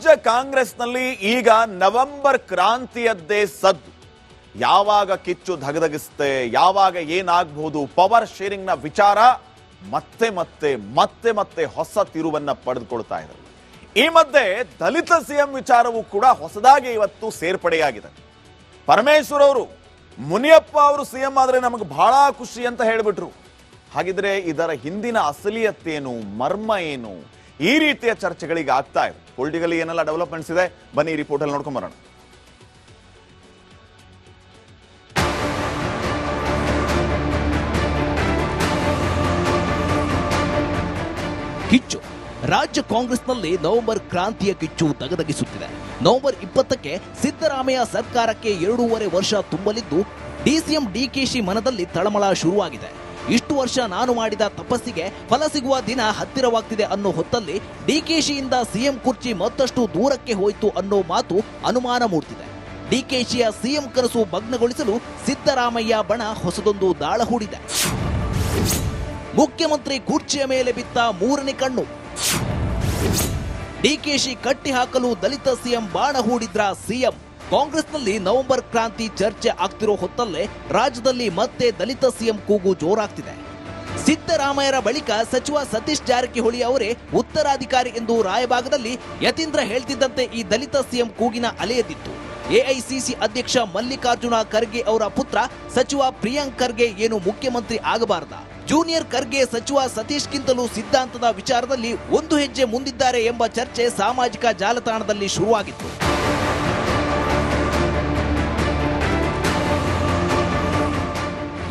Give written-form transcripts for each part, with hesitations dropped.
ರಾಜ್ಯ ಕಾಂಗ್ರೆಸ್ನಲ್ಲಿ ಈಗ ನವೆಂಬರ್ ಕ್ರಾಂತಿಯದ್ದೇ ಸದ್ದು. ಯಾವಾಗ ಕಿಚ್ಚು ಧಗಧಗಿಸುತ್ತೆ, ಯಾವಾಗ ಏನಾಗಬಹುದು, ಪವರ್ ಶೇರಿಂಗ್ ನ ವಿಚಾರ ಮತ್ತೆ ಮತ್ತೆ ಮತ್ತೆ ಮತ್ತೆ ಹೊಸ ತಿರುವನ್ನ ಪಡೆದುಕೊಳ್ತಾ ಇದೆ. ಈ ಮಧ್ಯೆ ದಲಿತ ಸಿಎಂ ವಿಚಾರವೂ ಕೂಡ ಹೊಸದಾಗಿ ಇವತ್ತು ಸೇರ್ಪಡೆಯಾಗಿದೆ. ಪರಮೇಶ್ವರ್ ಅವರು ಮುನಿಯಪ್ಪ ಅವರು ಸಿಎಂ ಆದ್ರೆ ನಮಗೆ ಬಹಳ ಖುಷಿ ಅಂತ ಹೇಳಿಬಿಟ್ರು. ಹಾಗಿದ್ರೆ ಇದರ ಹಿಂದಿನ ಅಸಲಿಯತ್ತೇನು, ಮರ್ಮ ಏನು, ಈ ರೀತಿಯ ಚರ್ಚೆಗಳಿಗೆ ಆಗ್ತಾ ಇದೆ. ಪೊಲಿಟಿಕಲಿ ಏನೆಲ್ಲ ಡೆವಲಪ್ಮೆಂಟ್ಸ್ ಇದೆ, ಬನ್ನಿ ಈ ರಿಪೋರ್ಟ್ ಅಲ್ಲಿ ನೋಡ್ಕೊಂಡ್ ಬರೋಣ. ಕಿಚ್ಚು ರಾಜ್ಯ ಕಾಂಗ್ರೆಸ್ನಲ್ಲಿ ನವೆಂಬರ್ ಕ್ರಾಂತಿಯ ಕಿಚ್ಚು ತಗದಗಿಸುತ್ತಿದೆ. ನವೆಂಬರ್ 20ಕ್ಕೆ ಸಿದ್ದರಾಮಯ್ಯ ಸರ್ಕಾರಕ್ಕೆ 2.5 ವರ್ಷ ತುಂಬಲಿದ್ದು ಡಿಸಿಎಂ ಡಿಕೆಶಿ ಮನದಲ್ಲಿ ತಳಮಳ ಶುರುವಾಗಿದೆ. ಇಷ್ಟು ವರ್ಷ ನಾನು ಮಾಡಿದ ತಪಸ್ಸಿಗೆ ಫಲ ಸಿಗುವ ದಿನ ಹತ್ತಿರವಾಗ್ತಿದೆ ಅನ್ನೋ ಹೊತ್ತಲ್ಲಿ ಡಿಕೆಶಿಯಿಂದ ಸಿಎಂ ಕುರ್ಚಿ ಮತ್ತಷ್ಟು ದೂರಕ್ಕೆ ಹೋಯಿತು ಅನ್ನೋ ಮಾತು ಅನುಮಾನ ಮೂಡ್ತಿದೆ. ಡಿಕೆಶಿಯ ಸಿಎಂ ಕನಸು ಭಗ್ನಗೊಳಿಸಲು ಸಿದ್ದರಾಮಯ್ಯ ಬಣ ಹೊಸದೊಂದು ದಾಳ ಹೂಡಿದೆ. ಮುಖ್ಯಮಂತ್ರಿ ಕುರ್ಚಿಯ ಮೇಲೆ ಬಿತ್ತ ಮೂರನೇ ಕಣ್ಣು. ಡಿಕೆಶಿ ಕಟ್ಟಿ ಹಾಕಲು ದಲಿತ ಸಿಎಂ ಬಾಣ ಹೂಡಿದ್ರ ಸಿಎಂ. ಕಾಂಗ್ರೆಸ್ನಲ್ಲಿ ನವೆಂಬರ್ ಕ್ರಾಂತಿ ಚರ್ಚೆ ಆಗ್ತಿರೋ ಹೊತ್ತಲ್ಲೇ ರಾಜ್ಯದಲ್ಲಿ ಮತ್ತೆ ದಲಿತ ಸಿಎಂ ಕೂಗು ಜೋರಾಗ್ತಿದೆ. ಸಿದ್ದರಾಮಯ್ಯರ ಬಳಿಕ ಸಚಿವ ಸತೀಶ್ ಜಾರಕಿಹೊಳಿ ಅವರೇ ಉತ್ತರಾಧಿಕಾರಿ ಎಂದು ರಾಯಭಾಗದಲ್ಲಿ ಯತೀಂದ್ರ ಹೇಳ್ತಿದ್ದಂತೆ ಈ ದಲಿತ ಸಿಎಂ ಕೂಗಿನ ಅಲೆಯದಿತ್ತು. ಎಐಸಿಸಿ ಅಧ್ಯಕ್ಷ ಮಲ್ಲಿಕಾರ್ಜುನ ಖರ್ಗೆ ಅವರ ಪುತ್ರ ಸಚಿವ ಪ್ರಿಯಾಂಕ್ ಖರ್ಗೆ ಏನು ಮುಖ್ಯಮಂತ್ರಿ ಆಗಬಾರದ? ಜೂನಿಯರ್ ಖರ್ಗೆ ಸಚಿವ ಸತೀಶ್ಗಿಂತಲೂ ಸಿದ್ಧಾಂತದ ವಿಚಾರದಲ್ಲಿ ಒಂದು ಹೆಜ್ಜೆ ಮುಂದಿದ್ದಾರೆ ಎಂಬ ಚರ್ಚೆ ಸಾಮಾಜಿಕ ಜಾಲತಾಣದಲ್ಲಿ ಶುರುವಾಗಿತ್ತು.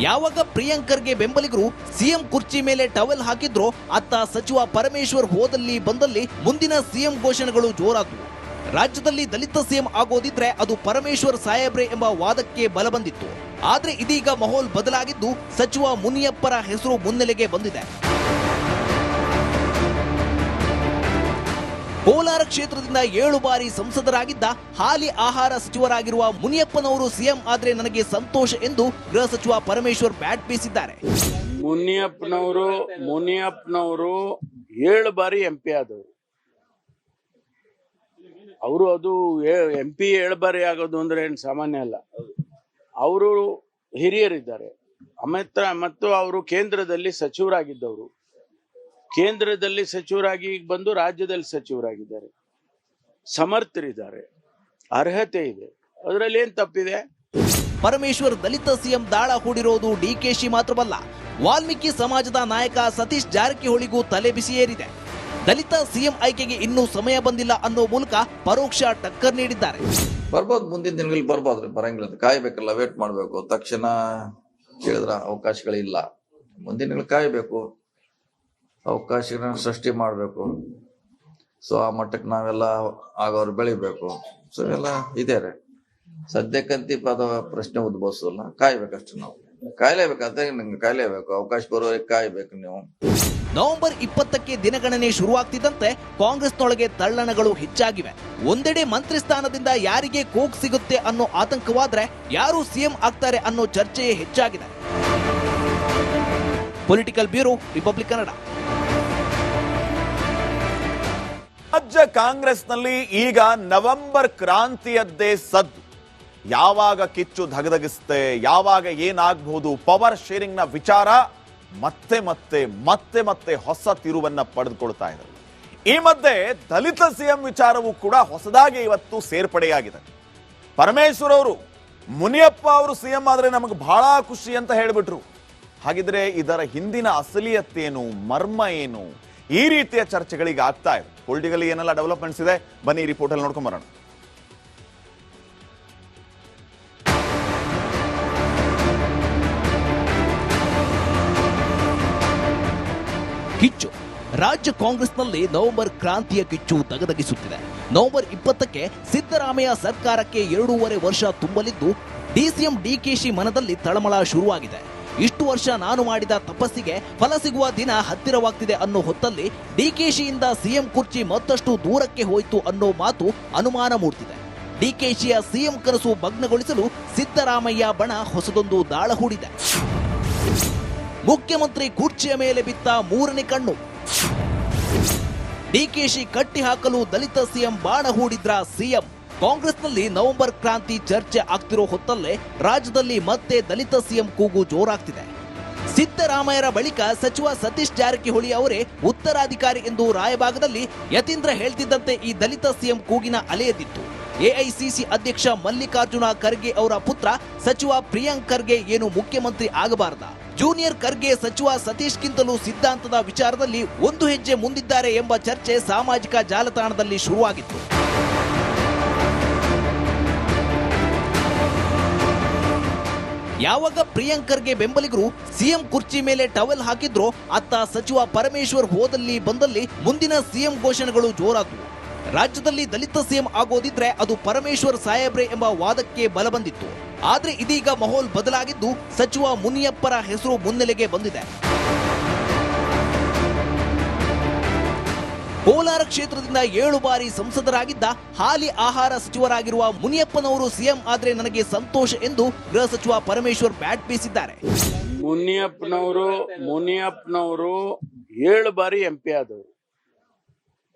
ಯಾವಾಗ ಪ್ರಿಯಾಂಕ್ ಖರ್ಗೆ ಬೆಂಬಲಿಗರು ಸಿಎಂ ಕುರ್ಚಿ ಮೇಲೆ ಟವೆಲ್ ಹಾಕಿದ್ರೋ ಅತ್ತ ಸಚಿವ ಪರಮೇಶ್ವರ್ ಹೋದಲ್ಲಿ ಬಂದಲ್ಲಿ ಮುಂದಿನ ಸಿಎಂ ಘೋಷಣೆಗಳು ಜೋರಾದವು. ರಾಜ್ಯದಲ್ಲಿ ದಲಿತ ಸಿಎಂ ಆಗೋದಿದ್ರೆ ಅದು ಪರಮೇಶ್ವರ್ ಸಾಹೇಬ್ರೆ ಎಂಬ ವಾದಕ್ಕೆ ಬಲ ಬಂದಿತ್ತು. ಆದ್ರೆ ಇದೀಗ ಮಾಹೋಲ್ ಬದಲಾಗಿದ್ದು ಸಚಿವ ಮುನಿಯಪ್ಪರ ಹೆಸರು ಮುನ್ನೆಲೆಗೆ ಬಂದಿದೆ. ಕೋಲಾರ ಕ್ಷೇತ್ರದಿಂದ 7 ಬಾರಿ ಸಂಸದರಾಗಿದ್ದ ಹಾಲಿ ಆಹಾರ ಸಚಿವರಾಗಿರುವ ಮುನಿಯಪ್ಪನವರು ಸಿಎಂ ಆದ್ರೆ ನನಗೆ ಸಂತೋಷ ಎಂದು ಗೃಹ ಸಚಿವ ಪರಮೇಶ್ವರ್ ಬ್ಯಾಟ್ ಬೀಸಿದ್ದಾರೆ. ಮುನಿಯಪ್ಪನವರು 7 ಬಾರಿ ಎಂಪಿ ಆದವರು. ಅವರು ಅದು ಎಂಪಿ 7 ಬಾರಿ ಆಗೋದು ಅಂದ್ರೆ ಏನು ಸಾಮಾನ್ಯ ಅಲ್ಲ. ಅವರು ಹಿರಿಯರಿದ್ದಾರೆ. ಮತ್ತು ಅವರು ಕೇಂದ್ರದಲ್ಲಿ ಸಚಿವರಾಗಿದ್ದವರು. ಕೇಂದ್ರದಲ್ಲಿ ಸಚಿವರಾಗಿ ಬಂದು ರಾಜ್ಯದಲ್ಲಿ ಸಚಿವರಾಗಿದ್ದಾರೆ. ಸಮರ್ಥರಿದ್ದಾರೆ, ಅರ್ಹತೆ ಇದೆ. ಅದರಲ್ಲಿ ಏನ್ ತಪ್ಪಿದೆ? ಪರಮೇಶ್ವರ್ ದಲಿತ ಸಿಎಂ ದಾಳ ಹೂಡಿರೋದು ಡಿಕೆಶಿ ಮಾತ್ರವಲ್ಲ, ವಾಲ್ಮೀಕಿ ಸಮಾಜದ ನಾಯಕ ಸತೀಶ್ ಜಾರಕಿಹೊಳಿಗೂ ತಲೆ ಬಿಸಿ ಏರಿದೆ. ದಲಿತ ಸಿಎಂ ಆಯ್ಕೆಗೆ ಇನ್ನೂ ಸಮಯ ಬಂದಿಲ್ಲ ಅನ್ನೋ ಮೂಲಕ ಪರೋಕ್ಷ ಟಕ್ಕರ್ ನೀಡಿದ್ದಾರೆ. ಬರ್ಬೋದು, ಮುಂದಿನ ದಿನಗಳಲ್ಲಿ ಬರ್ಬೋದ್ರಿ, ಬರಂಗಿಲ್ಲ, ಕಾಯ್ಬೇಕಲ್ಲ, ವೇಟ್ ಮಾಡ್ಬೇಕು. ತಕ್ಷಣ ಕೇಳಿದ್ರ ಅವಕಾಶಗಳಿಲ್ಲ. ಮುಂದಿನ ದಿನಗಳು ಕಾಯ್ಬೇಕು, ಅವಕಾಶಗಳನ್ನ ಸೃಷ್ಟಿ ಮಾಡ್ಬೇಕು. ಸೊ ಆ ಮಟ್ಟಕ್ಕೆ ನಾವೆಲ್ಲ ಆಗೋರು ಬೆಳಿಬೇಕು. ಸೊ ಎಲ್ಲ ಇದೆ ರೀ. ಸದ್ಯಕ್ಕಂತಿ ಪದ ಪ್ರಶ್ನೆ ಉದ್ಭವಿಸಲ್ಲ, ಕಾಯ್ಬೇಕಷ್ಟು. ನಾವು ಕಾಯ್ಲೇಬೇಕಾದ್ರೆ ನಂಗೆ ಕಾಯ್ಲೇಬೇಕು, ಅವಕಾಶ ಬರೋರಿಗೆ ಕಾಯ್ಬೇಕು. ನೀವು ನವೆಂಬರ್ 20ಕ್ಕೆ ದಿನಗಣನೆ ಶುರುವಾಗ್ತಿದ್ದಂತೆ ಕಾಂಗ್ರೆಸ್ನೊಳಗೆ ತಳ್ಳಣಗಳು ಹೆಚ್ಚಾಗಿವೆ. ಒಂದೆಡೆ ಮಂತ್ರಿ ಸ್ಥಾನದಿಂದ ಯಾರಿಗೆ ಕೋಕ್ ಸಿಗುತ್ತೆ ಅನ್ನೋ ಆತಂಕವಾದ್ರೆ ಯಾರು ಸಿಎಂ ಆಗ್ತಾರೆ ಅನ್ನೋ ಚರ್ಚೆಯೇ ಹೆಚ್ಚಾಗಿದೆ. Political bureau, republic Kannada. ರಾಜ್ಯ ಕಾಂಗ್ರೆಸ್ನಲ್ಲಿ ಈಗ ನವೆಂಬರ್ ಕ್ರಾಂತಿಯದ್ದೇ ಸದ್ದು. ಯಾವಾಗ ಕಿಚ್ಚು ಧಗಧಗಿಸುತ್ತೆ, ಯಾವಾಗ ಏನಾಗಬಹುದು, ಪವರ್ ಶೇರಿಂಗ್ ನ ವಿಚಾರ ಮತ್ತೆ ಮತ್ತೆ ಮತ್ತೆ ಮತ್ತೆ ಹೊಸ ತಿರುವನ್ನ ಪಡೆದುಕೊಳ್ತಾ ಇದೆ. ಈ ಮಧ್ಯೆ ದಲಿತ ಸಿಎಂ ವಿಚಾರವೂ ಕೂಡ ಹೊಸದಾಗಿ ಇವತ್ತು ಸೇರ್ಪಡೆಯಾಗಿದೆ. ಪರಮೇಶ್ವರ್ ಅವರು ಮುನಿಯಪ್ಪ ಅವರು ಸಿಎಂ ಆದ್ರೆ ನಮಗೆ ಬಹಳ ಖುಷಿ ಅಂತ ಹೇಳಿಬಿಟ್ರು. ಹಾಗಿದ್ರೆ ಇದರ ಹಿಂದಿನ ಅಸಲಿಯತ್ತೇನು, ಮರ್ಮ ಏನು, ಈ ರೀತಿಯ ಚರ್ಚೆಗಳಿಗೆ ಆಗ್ತಾ ಇದೆ. ಪೊಲಿಟಿಕಲಿ ಏನೆಲ್ಲ ಡೆವಲಪ್ಮೆಂಟ್ಸ್ ಇದೆ, ಬನ್ನಿ ಈ ರಿಪೋರ್ಟ್ ಅಲ್ಲಿ ನೋಡ್ಕೊಂಡ್ ಬರೋಣ. ಕಿಚ್ಚು ರಾಜ್ಯ ಕಾಂಗ್ರೆಸ್ನಲ್ಲಿ ನವೆಂಬರ್ ಕ್ರಾಂತಿಯ ಕಿಚ್ಚು ತಗದಗಿಸುತ್ತಿದೆ. ನವೆಂಬರ್ 20ಕ್ಕೆ ಸಿದ್ದರಾಮಯ್ಯ ಸರ್ಕಾರಕ್ಕೆ 2.5 ವರ್ಷ ತುಂಬಲಿದ್ದು ಡಿಸಿಎಂ ಡಿಕೆಶಿ ಮನದಲ್ಲಿ ತಳಮಳ ಶುರುವಾಗಿದೆ. ಇಷ್ಟು ವರ್ಷ ನಾನು ಮಾಡಿದ ತಪಸ್ಸಿಗೆ ಫಲ ಸಿಗುವ ದಿನ ಹತ್ತಿರವಾಗ್ತಿದೆ ಅನ್ನೋ ಹೊತ್ತಲ್ಲಿ ಡಿಕೆಶಿಯಿಂದ ಸಿಎಂ ಕುರ್ಚಿ ಮತ್ತಷ್ಟು ದೂರಕ್ಕೆ ಹೋಯಿತು ಅನ್ನೋ ಮಾತು ಅನುಮಾನ ಮೂಡ್ತಿದೆ. ಡಿಕೆಶಿಯ ಸಿಎಂ ಕನಸು ಭಗ್ನಗೊಳಿಸಲು ಸಿದ್ದರಾಮಯ್ಯ ಬಣ ಹೊಸದೊಂದು ದಾಳ ಹೂಡಿದೆ. ಮುಖ್ಯಮಂತ್ರಿ ಕುರ್ಚಿಯ ಮೇಲೆ ಬಿತ್ತ ಮೂರನೇ ಕಣ್ಣು. ಡಿಕೆಶಿ ಕಟ್ಟಿ ಹಾಕಲು ದಲಿತ ಸಿಎಂ ಬಾಣ ಹೂಡಿದ್ರ ಸಿಎಂ. ಕಾಂಗ್ರೆಸ್ನಲ್ಲಿ ನವೆಂಬರ್ ಕ್ರಾಂತಿ ಚರ್ಚೆ ಆಗ್ತಿರೋ ಹೊತ್ತಲ್ಲೇ ರಾಜ್ಯದಲ್ಲಿ ಮತ್ತೆ ದಲಿತ ಸಿಎಂ ಕೂಗು ಜೋರಾಗ್ತಿದೆ. ಸಿದ್ದರಾಮಯ್ಯರ ಬಳಿಕ ಸಚಿವ ಸತೀಶ್ ಜಾರಕಿಹೊಳಿ ಅವರೇ ಉತ್ತರಾಧಿಕಾರಿ ಎಂದು ರಾಯಭಾಗದಲ್ಲಿ ಯತೀಂದ್ರ ಹೇಳ್ತಿದ್ದಂತೆ ಈ ದಲಿತ ಸಿಎಂ ಕೂಗಿನ ಅಲೆ ಎದ್ದಿತ್ತು. ಎಐಸಿಸಿ ಅಧ್ಯಕ್ಷ ಮಲ್ಲಿಕಾರ್ಜುನ ಖರ್ಗೆ ಅವರ ಪುತ್ರ ಸಚಿವ ಪ್ರಿಯಾಂಕ್ ಖರ್ಗೆ ಏನು ಮುಖ್ಯಮಂತ್ರಿ ಆಗಬಾರದ? ಜೂನಿಯರ್ ಖರ್ಗೆ ಸಚಿವ ಸತೀಶ್ಗಿಂತಲೂ ಸಿದ್ಧಾಂತದ ವಿಚಾರದಲ್ಲಿ ಒಂದು ಹೆಜ್ಜೆ ಮುಂದಿದ್ದಾರೆ ಎಂಬ ಚರ್ಚೆ ಸಾಮಾಜಿಕ ಜಾಲತಾಣದಲ್ಲಿ ಶುರುವಾಗಿತ್ತು. ಯಾವಾಗ ಪ್ರಿಯಾಂಕ್ ಖರ್ಗೆ ಬೆಂಬಲಿಗರು ಸಿಎಂ ಕುರ್ಚಿ ಮೇಲೆ ಟವೆಲ್ ಹಾಕಿದ್ರೋ ಅತ್ತ ಸಚಿವ ಪರಮೇಶ್ವರ್ ಹೋದಲ್ಲಿ ಬಂದಲ್ಲಿ ಮುಂದಿನ ಸಿಎಂ ಘೋಷಣೆಗಳು ಜೋರಾದವು. ರಾಜ್ಯದಲ್ಲಿ ದಲಿತ ಸಿಎಂ ಆಗೋದಿದ್ರೆ ಅದು ಪರಮೇಶ್ವರ್ ಸಾಹೇಬ್ರೆ ಎಂಬ ವಾದಕ್ಕೆ ಬಲ ಬಂದಿತ್ತು. ಆದ್ರೆ ಇದೀಗ ಮಾಹೋಲ್ ಬದಲಾಗಿದ್ದು ಸಚಿವ ಮುನಿಯಪ್ಪರ ಹೆಸರು ಮುನ್ನೆಲೆಗೆ ಬಂದಿದೆ. ಕೋಲಾರ ಕ್ಷೇತ್ರದಿಂದ 7 ಬಾರಿ ಸಂಸದರಾಗಿದ್ದ ಹಾಲಿ ಆಹಾರ ಸಚಿವರಾಗಿರುವ ಮುನಿಯಪ್ಪನವರು ಸಿಎಂ ಆದ್ರೆ ನನಗೆ ಸಂತೋಷ ಎಂದು ಗೃಹ ಸಚಿವ ಪರಮೇಶ್ವರ್ ಬ್ಯಾಟ್ ಬೀಸಿದ್ದಾರೆ. ಮುನಿಯಪ್ಪನವರು 7 ಬಾರಿ MP ಆದವರು.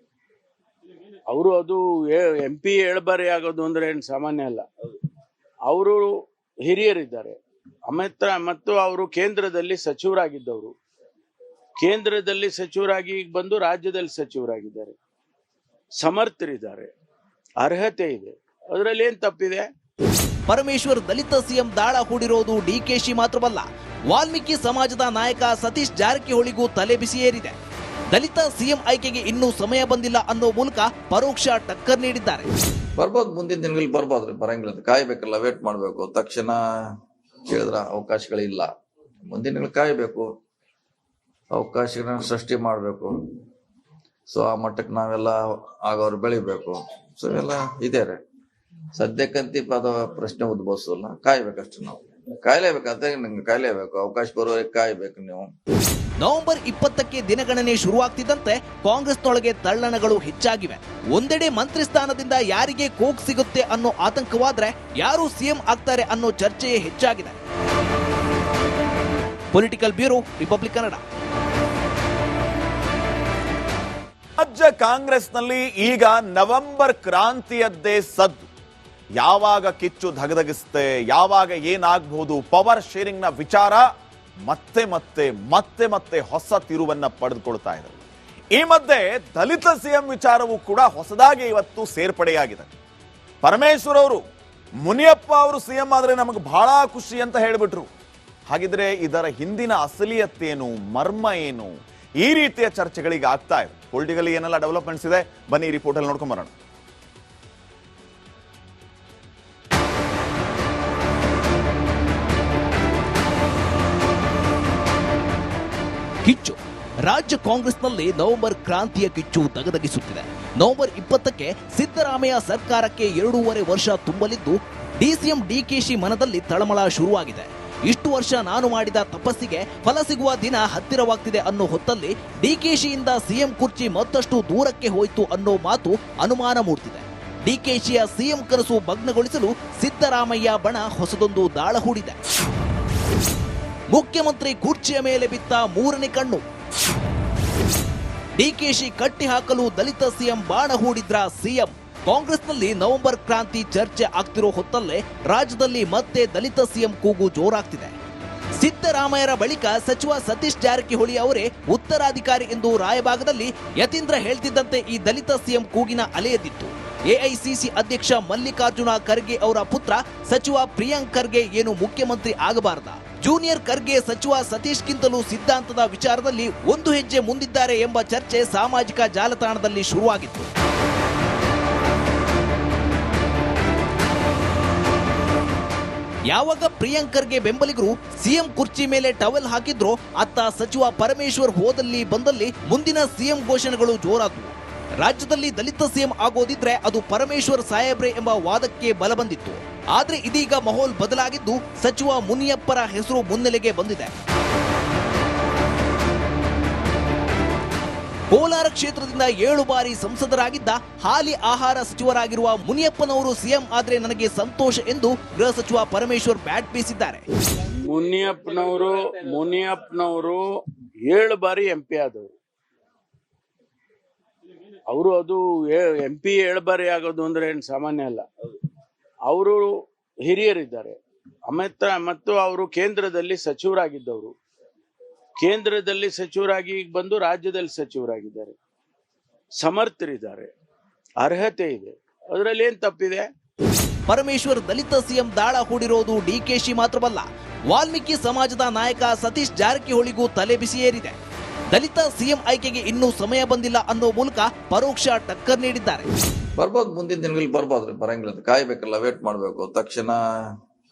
ಅವರು ಅದು MP 7 ಬಾರಿ ಆಗೋದು ಅಂದ್ರೆ ಏನು ಸಾಮಾನ್ಯ ಅಲ್ಲ. ಅವರು ಹಿರಿಯರಿದ್ದಾರೆ. ಮತ್ತು ಅವರು ಕೇಂದ್ರದಲ್ಲಿ ಸಚಿವರಾಗಿದ್ದವರು. ಕೇಂದ್ರದಲ್ಲಿ ಸಚಿವರಾಗಿ ಬಂದು ರಾಜ್ಯದಲ್ಲಿ ಸಚಿವರಾಗಿದ್ದಾರೆ. ಸಮರ್ಥರಿದ್ದಾರೆ, ಅರ್ಹತೆ ಇದೆ, ಅದರಲ್ಲಿ ಏನ್ ತಪ್ಪಿದೆ? ಪರಮೇಶ್ವರ್ ದಲಿತ ಸಿಎಂ ದಾಳ ಹೂಡಿರೋದು ಡಿಕೆಶಿ ಮಾತ್ರವಲ್ಲ, ವಾಲ್ಮೀಕಿ ಸಮಾಜದ ನಾಯಕ ಸತೀಶ್ ಜಾರಕಿಹೊಳಿಗೂ ತಲೆ ಬಿಸಿ ಏರಿದೆ. ದಲಿತ ಸಿಎಂ ಆಯ್ಕೆಗೆ ಇನ್ನೂ ಸಮಯ ಬಂದಿಲ್ಲ ಅನ್ನೋ ಮೂಲಕ ಪರೋಕ್ಷ ಟಕ್ಕರ್ ನೀಡಿದ್ದಾರೆ. ಬರ್ಬೋದು, ಮುಂದಿನ ದಿನಗಳಲ್ಲಿ ಬರ್ಬೋದ್ರಿ, ಬರಂಗಿಲ್ಲ, ಕಾಯ್ಬೇಕಲ್ಲ, ವೇಟ್ ಮಾಡ್ಬೇಕು. ತಕ್ಷಣ ಕೇಳಿದ್ರ ಅವಕಾಶಗಳಿಲ್ಲ. ಮುಂದಿನ ದಿನಗಳು ಕಾಯ್ಬೇಕು, ಅವಕಾಶಗಳನ್ನ ಸೃಷ್ಟಿ ಮಾಡ್ಬೇಕು. ಸೊ ಆ ಮಟ್ಟಕ್ಕೆ ನಾವೆಲ್ಲ ಆಗೋರು ಬೆಳಿಬೇಕು. ಸೊ ಎಲ್ಲ ಇದೆ ರೀ. ಸದ್ಯಕ್ಕಂತ ಪದ ಪ್ರಶ್ನೆ ಉದ್ಭವಿಸಲ್ಲ, ಕಾಯ್ಬೇಕಷ್ಟೇ. ನಾವು ಕಾಯ್ಲೇಬೇಕು, ನಂಗೆ ಕಾಯ್ಲೇಬೇಕು, ಅವಕಾಶ ಬರುವವರೆಗೆ ಕಾಯ್ಬೇಕು. ನೀವು ನವೆಂಬರ್ 20ಕ್ಕೆ ದಿನಗಣನೆ ಶುರುವಾಗ್ತಿದ್ದಂತೆ ಕಾಂಗ್ರೆಸ್ನೊಳಗೆ ತಳ್ಳಣಗಳು ಹೆಚ್ಚಾಗಿವೆ. ಒಂದೆಡೆ ಮಂತ್ರಿ ಸ್ಥಾನದಿಂದ ಯಾರಿಗೆ ಕೋಕ್ ಸಿಗುತ್ತೆ ಅನ್ನೋ ಆತಂಕವಾದ್ರೆ ಯಾರು ಸಿಎಂ ಆಗ್ತಾರೆ ಅನ್ನೋ ಚರ್ಚೆಯೇ ಹೆಚ್ಚಾಗಿದೆ. Political bureau, republic Kannada. ರಾಜ್ಯ ಕಾಂಗ್ರೆಸ್ನಲ್ಲಿ ಈಗ ನವೆಂಬರ್ ಕ್ರಾಂತಿಯದ್ದೇ ಸದ್ದು. ಯಾವಾಗ ಕಿಚ್ಚು ಧಗಧಗಿಸುತ್ತೆ, ಯಾವಾಗ ಏನಾಗಬಹುದು, ಪವರ್ ಶೇರಿಂಗ್ ನ ವಿಚಾರ ಮತ್ತೆ ಮತ್ತೆ ಮತ್ತೆ ಮತ್ತೆ ಹೊಸ ತಿರುವನ್ನ ಪಡೆದುಕೊಳ್ತಾ ಇದೆ. ಈ ಮಧ್ಯೆ ದಲಿತ ಸಿಎಂ ವಿಚಾರವೂ ಕೂಡ ಹೊಸದಾಗಿ ಇವತ್ತು ಸೇರ್ಪಡೆಯಾಗಿದೆ. ಪರಮೇಶ್ವರ್ ಅವರು ಮುನಿಯಪ್ಪ ಅವರು ಸಿಎಂ ಆದ್ರೆ ನಮಗೆ ಬಹಳ ಖುಷಿ ಅಂತ ಹೇಳಿಬಿಟ್ರು. ಹಾಗಿದ್ರೆ ಇದರ ಹಿಂದಿನ ಅಸಲಿಯತ್ತೇನು, ಮರ್ಮ ಏನು? ಈ ರೀತಿಯ ಚರ್ಚೆಗಳಿಗೆ ಆಗ್ತಾ ಇದೆ. ಪೊಲಿಟಿಕಲಿ ಏನೆಲ್ಲ ಡೆವಲಪ್ಮೆಂಟ್ಸ್ ಇದೆ, ಬನ್ನಿ ಈ ರಿಪೋರ್ಟ್ ಅಲ್ಲಿ ನೋಡ್ಕೊಂಡ್ ಬರೋಣ. ಕಿಚ್ಚು ರಾಜ್ಯ ಕಾಂಗ್ರೆಸ್ನಲ್ಲಿ ನವೆಂಬರ್ ಕ್ರಾಂತಿಯ ಕಿಚ್ಚು ದಗದಗಿಸುತ್ತಿದೆ. ನವೆಂಬರ್ 20ಕ್ಕೆ ಸಿದ್ದರಾಮಯ್ಯ ಸರ್ಕಾರಕ್ಕೆ 2.5 ವರ್ಷ ತುಂಬಲಿದ್ದು ಡಿಸಿಎಂ ಡಿಕೆಶಿ ಮನದಲ್ಲಿ ತಳಮಳ ಶುರುವಾಗಿದೆ. ಇಷ್ಟು ವರ್ಷ ನಾನು ಮಾಡಿದ ತಪಸ್ಸಿಗೆ ಫಲ ಸಿಗುವ ದಿನ ಹತ್ತಿರವಾಗ್ತಿದೆ ಅನ್ನೋ ಹೊತ್ತಲ್ಲಿ ಡಿಕೆಶಿಯಿಂದ ಸಿಎಂ ಕುರ್ಚಿ ಮತ್ತಷ್ಟು ದೂರಕ್ಕೆ ಹೋಯಿತು ಅನ್ನೋ ಮಾತು ಅನುಮಾನ ಮೂಡ್ತಿದೆ. ಡಿಕೆಶಿಯ ಸಿಎಂ ಕನಸು ಭಗ್ನಗೊಳಿಸಲು ಸಿದ್ದರಾಮಯ್ಯ ಬಣ ಹೊಸದೊಂದು ದಾಳ ಹೂಡಿದೆ. ಮುಖ್ಯಮಂತ್ರಿ ಕುರ್ಚಿಯ ಮೇಲೆ ಬಿತ್ತ 3ನೇ ಕಣ್ಣು. ಡಿಕೆಶಿ ಕಟ್ಟಿ ಹಾಕಲು ದಲಿತ ಸಿಎಂ ಬಾಣ ಹೂಡಿದ್ರ ಸಿಎಂ. ಕಾಂಗ್ರೆಸ್ನಲ್ಲಿ ನವೆಂಬರ್ ಕ್ರಾಂತಿ ಚರ್ಚೆ ಆಗ್ತಿರೋ ಹೊತ್ತಲ್ಲೇ ರಾಜ್ಯದಲ್ಲಿ ಮತ್ತೆ ದಲಿತ ಸಿಎಂ ಕೂಗು ಜೋರಾಗ್ತಿದೆ. ಸಿದ್ದರಾಮಯ್ಯರ ಬಳಿಕ ಸಚಿವ ಸತೀಶ್ ಜಾರಕಿಹೊಳಿ ಅವರೇ ಉತ್ತರಾಧಿಕಾರಿ ಎಂದು ರಾಯಭಾಗದಲ್ಲಿ ಯತೀಂದ್ರ ಹೇಳ್ತಿದ್ದಂತೆ ಈ ದಲಿತ ಸಿಎಂ ಕೂಗಿನ ಅಲೆ ಎದ್ದಿತ್ತು. ಎಐಸಿಸಿ ಅಧ್ಯಕ್ಷ ಮಲ್ಲಿಕಾರ್ಜುನ ಖರ್ಗೆ ಅವರ ಪುತ್ರ ಸಚಿವ ಪ್ರಿಯಾಂಕ್ ಖರ್ಗೆ ಏನು ಮುಖ್ಯಮಂತ್ರಿ ಆಗಬಾರದ? ಜೂನಿಯರ್ ಖರ್ಗೆ ಸಚಿವ ಸತೀಶ್ಗಿಂತಲೂ ಸಿದ್ಧಾಂತದ ವಿಚಾರದಲ್ಲಿ ಒಂದು ಹೆಜ್ಜೆ ಮುಂದಿದ್ದಾರೆ ಎಂಬ ಚರ್ಚೆ ಸಾಮಾಜಿಕ ಜಾಲತಾಣದಲ್ಲಿ ಶುರುವಾಗಿತ್ತು. ಯಾವಾಗ ಪ್ರಿಯಾಂಕ್ ಖರ್ಗೆ ಬೆಂಬಲಿಗರು ಸಿಎಂ ಕುರ್ಚಿ ಮೇಲೆ ಟವೆಲ್ ಹಾಕಿದ್ರೋ ಅತ್ತ ಸಚಿವ ಪರಮೇಶ್ವರ್ ಹೋದಲ್ಲಿ ಬಂದಲ್ಲಿ ಮುಂದಿನ ಸಿಎಂ ಘೋಷಣೆಗಳು ಜೋರಾದವು. ರಾಜ್ಯದಲ್ಲಿ ದಲಿತ ಸಿಎಂ ಆಗೋದಿದ್ರೆ ಅದು ಪರಮೇಶ್ವರ್ ಸಾಹೇಬ್ರೆ ಎಂಬ ವಾದಕ್ಕೆ ಬಲ ಬಂದಿತ್ತು. ಆದ್ರೆ ಇದೀಗ ಮಾಹೋಲ್ ಬದಲಾಗಿದ್ದು ಸಚಿವ ಮುನಿಯಪ್ಪರ ಹೆಸರು ಮುನ್ನೆಲೆಗೆ ಬಂದಿದೆ. ಕೋಲಾರ ಕ್ಷೇತ್ರದಿಂದ 7 ಬಾರಿ ಸಂಸದರಾಗಿದ್ದ ಹಾಲಿ ಆಹಾರ ಸಚಿವರಾಗಿರುವ ಮುನಿಯಪ್ಪನವರು ಸಿಎಂ ಆದ್ರೆ ನನಗೆ ಸಂತೋಷ ಎಂದು ಗೃಹ ಸಚಿವ ಪರಮೇಶ್ವರ್ ಬ್ಯಾಟ್ ಬೀಸಿದ್ದಾರೆ. ಮುನಿಯಪ್ಪನವರು 7 ಬಾರಿ MP ಆದವರು. ಅವರು ಅದು MP 7 ಬಾರಿ ಆಗೋದು ಅಂದ್ರೆ ಏನು ಸಾಮಾನ್ಯ ಅಲ್ಲ. ಅವರು ಹಿರಿಯರಿದ್ದಾರೆ ಮತ್ತು ಅವರು ಕೇಂದ್ರದಲ್ಲಿ ಸಚಿವರಾಗಿದ್ದವರು, ಕೇಂದ್ರದಲ್ಲಿ ಸಚಿವರಾಗಿ ಬಂದು ರಾಜ್ಯದಲ್ಲಿ ಸಚಿವರಾಗಿದ್ದಾರೆ, ಸಮರ್ಥರಿದ್ದಾರೆ, ಅರ್ಹತೆ ಇದೆ, ಅದರಲ್ಲಿ ಏನ್ ತಪ್ಪಿದೆ? ಪರಮೇಶ್ವರ್ ದಲಿತ ಸಿಎಂ ದಾಳ ಹೂಡಿರೋದು ಡಿಕೆಶಿ ಮಾತ್ರವಲ್ಲ, ವಾಲ್ಮೀಕಿ ಸಮಾಜದ ನಾಯಕ ಸತೀಶ್ ಜಾರಕಿಹೊಳಿಗೂ ತಲೆ ಬಿಸಿ ಏರಿದೆ. ದಲಿತ ಸಿಎಂ ಆಯ್ಕೆಗೆ ಇನ್ನೂ ಸಮಯ ಬಂದಿಲ್ಲ ಅನ್ನೋ ಮೂಲಕ ಪರೋಕ್ಷ ಟಕ್ಕರ್ ನೀಡಿದ್ದಾರೆ. ಬರ್ಬೋದು, ಮುಂದಿನ ದಿನಗಳಲ್ಲಿ ಬರ್ಬೋದ್ರಿ, ಬರಂಗಿಲ್ಲ, ಕಾಯ್ಬೇಕಲ್ಲ, ವೇಟ್ ಮಾಡ್ಬೇಕು. ತಕ್ಷಣ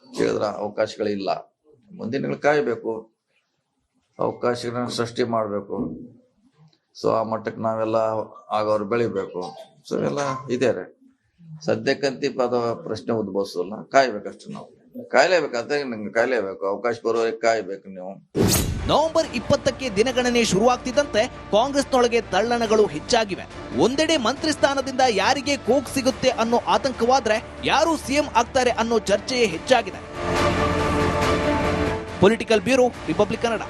ಕೇಳಿದ್ರ ಅವಕಾಶಗಳಿಲ್ಲ. ಮುಂದಿನ ದಿನಗಳು ಕಾಯ್ಬೇಕು, ಅವಕಾಶಗಳನ್ನ ಸೃಷ್ಟಿ ಮಾಡ್ಬೇಕು. ಸೊ ಆ ಮಟ್ಟಕ್ಕೆ ನಾವೆಲ್ಲ ಆಗೋರು ಬೆಳಿಬೇಕು. ಸೊ ಎಲ್ಲ ಇದೆ ರೀ. ಸದ್ಯಕ್ಕಂತಿ ಪದ ಪ್ರಶ್ನೆ ಉದ್ಭವಿಸಲ್ಲ, ಕಾಯ್ಬೇಕಷ್ಟು. ನಾವು ಕಾಯ್ಲೇಬೇಕಾದ್ರೆ ನಂಗೆ ಕಾಯ್ಲೇಬೇಕು, ಅವಕಾಶ ಬರೋವರೆಗೆ ಕಾಯ್ಬೇಕು. ನೀವು ನವೆಂಬರ್ 20ಕ್ಕೆ ದಿನಗಣನೆ ಶುರುವಾಗ್ತಿದ್ದಂತೆ ಕಾಂಗ್ರೆಸ್ನೊಳಗೆ ತಳ್ಳಣಗಳು ಹೆಚ್ಚಾಗಿವೆ. ಒಂದೆಡೆ ಮಂತ್ರಿ ಸ್ಥಾನದಿಂದ ಯಾರಿಗೆ ಕೋಕ್ ಸಿಗುತ್ತೆ ಅನ್ನೋ ಆತಂಕವಾದ್ರೆ ಯಾರು ಸಿಎಂ ಆಗ್ತಾರೆ ಅನ್ನೋ ಚರ್ಚೆಯೇ ಹೆಚ್ಚಾಗಿದೆ. Political bureau, republic Kannada.